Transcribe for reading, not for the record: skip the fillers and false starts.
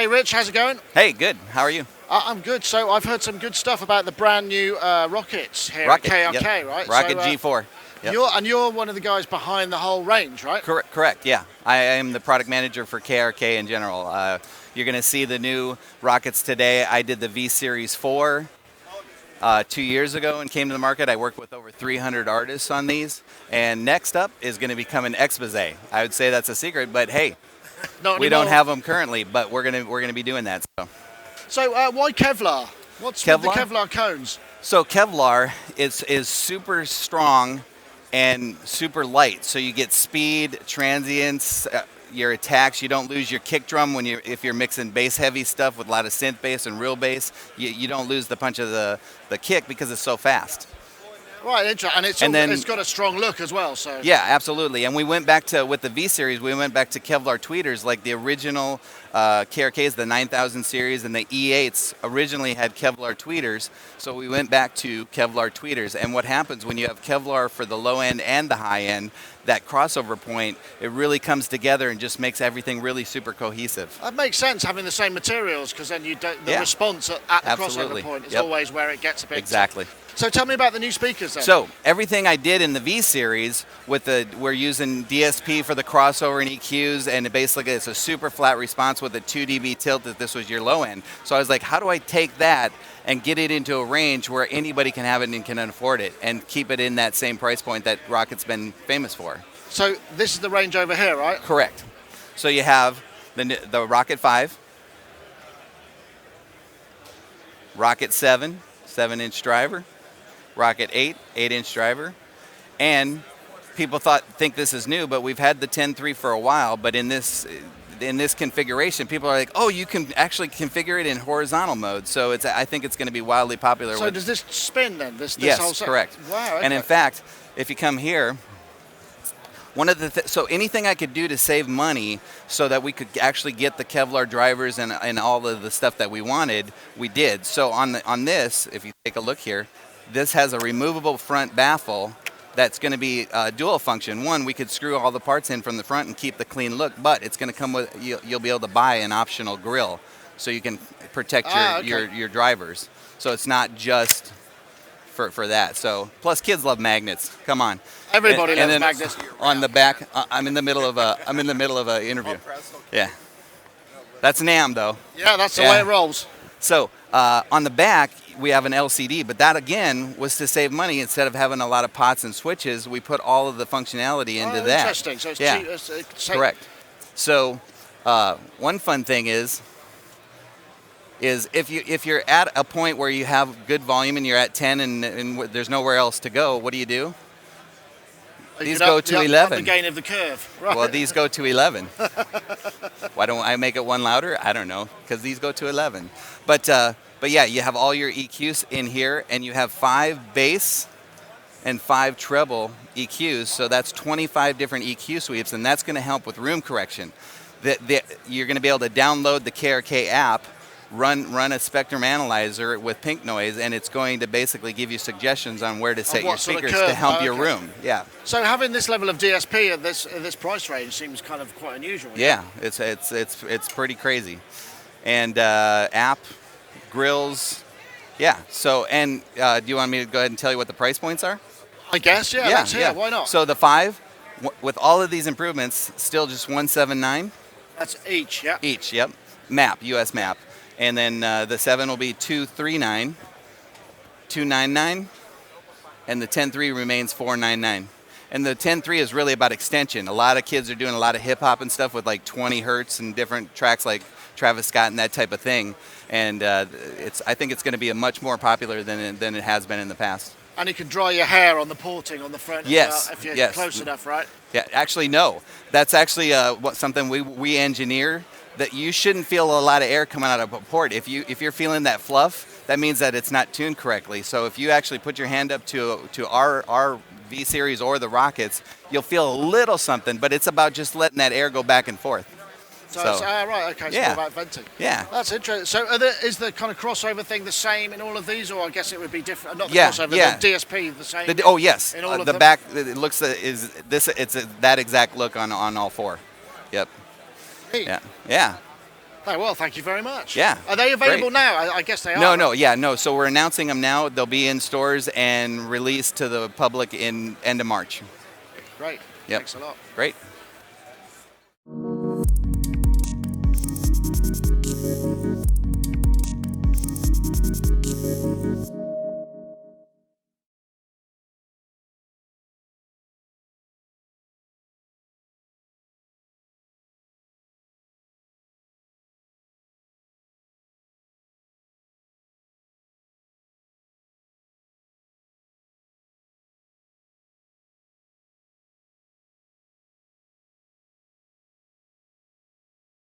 Hey Rich, how's it going? Hey, good. How are you? I'm good. So I've heard some good stuff about the brand new rockets here Rocket, at KRK, yep. right? Rocket so, G4. Yep. You're one of the guys behind the whole range, right? Correct, yeah. I am the product manager for KRK in general. You're going to see the new rockets today. I did the V Series 4 2 years ago and came to the market. I worked with over 300 artists on these. And next up is going to become an Expose. I would say that's a secret, but hey, we don't have them currently, but we're gonna be doing that. So why Kevlar? What's with the Kevlar cones? So Kevlar is super strong and super light. So you get speed, transients, your attacks. You don't lose your kick drum if you're mixing bass heavy stuff with a lot of synth bass and real bass. You don't lose the punch of the kick because it's so fast. Right, interesting. And it's got a strong look as well. So yeah, absolutely. And we went back to, with the V series, we went back to Kevlar Tweeters, like the original KRKs, the 9000 series, and the E8s originally had Kevlar Tweeters. So we went back to Kevlar Tweeters. And what happens when you have Kevlar for the low end and the high end, that crossover point, it really comes together and just makes everything really super cohesive. That makes sense, having the same materials, because then the response at the crossover point is always where it gets a bit. Exactly. So tell me about the new speakers then. So everything I did in the V series, we're using DSP for the crossover and EQs, and basically it's a super flat response with a 2 dB tilt if this was your low end. So I was like, how do I take that and get it into a range where anybody can have it and can afford it, and keep it in that same price point that Rocket's been famous for? So this is the range over here, right? Correct. So you have the Rocket 5, Rocket 7, 7-inch driver, Rocket 8, 8-inch driver, and people think this is new, but we've had the 10.3 for a while. But in this configuration, people are like, oh, you can actually configure it in horizontal mode. So I think it's going to be wildly popular. So does this spin then? This yes, whole set? Correct. Wow. Okay. And in fact, if you come here, one of so anything I could do to save money so that we could actually get the Kevlar drivers and all of the stuff that we wanted, we did. So on this, if you take a look here, this has a removable front baffle that's going to be dual function. One, we could screw all the parts in from the front and keep the clean look, but it's going to come with, you'll be able to buy an optional grill so you can protect your drivers. So it's not just for that. So plus kids love magnets. Come on. Everybody loves magnets. On the back, I'm in the middle of a interview. Yeah. That's NAMM though. Yeah, that's the way it rolls. So on the back, we have an LCD, but that again was to save money. Instead of having a lot of pots and switches, we put all of the functionality into that. Interesting. So it's cheap. It's correct. So one fun thing is if you're at a point where you have good volume and you're at 10 and there's nowhere else to go, what do? These go to 11. The gain of the curve. Right. Well, these go to 11. Why don't I make it one louder? I don't know, because these go to 11. But yeah, you have all your EQs in here, and you have 5 bass and 5 treble EQs. So that's 25 different EQ sweeps, and that's going to help with room correction. You're going to be able to download the KRK app, run a spectrum analyzer with pink noise, and it's going to basically give you suggestions on where to set your speakers to help your room. Yeah. So having this level of DSP at this price range seems kind of quite unusual. Yeah, it's pretty crazy. And app, grills, yeah. So do you want me to go ahead and tell you what the price points are? I guess, yeah. Why not? So the 5, with all of these improvements, still just $179. That's each, yeah. Each, yep. Map, US map. And then the 7 will be $239, $299, and the 10.3 remains $499. And the 10.3 is really about extension. A lot of kids are doing a lot of hip hop and stuff with like 20 hertz and different tracks like Travis Scott and that type of thing. And I think it's going to be a much more popular than it has been in the past. And you can dry your hair on the porting on the front if you're close enough, right? Yeah, actually no. That's actually something we engineer. That you shouldn't feel a lot of air coming out of a port. If you're feeling that fluff, that means that it's not tuned correctly. So if you actually put your hand up to our V series or the Rockets, you'll feel a little something, but it's about just letting that air go back and forth. So right, okay, it's more about venting. Yeah. That's interesting. So is the kind of crossover thing the same in all of these, or I guess it would be different? Not the crossover, the DSP the same? Yes. In all of the them? back, it looks, that exact look on all 4. Yep. Neat. Yeah. Oh, well, thank you very much. Yeah. Are they available great. now? I guess they are. No. So we're announcing them now. They'll be in stores and released to the public in end of March. Great. Yep. Thanks a lot. Great.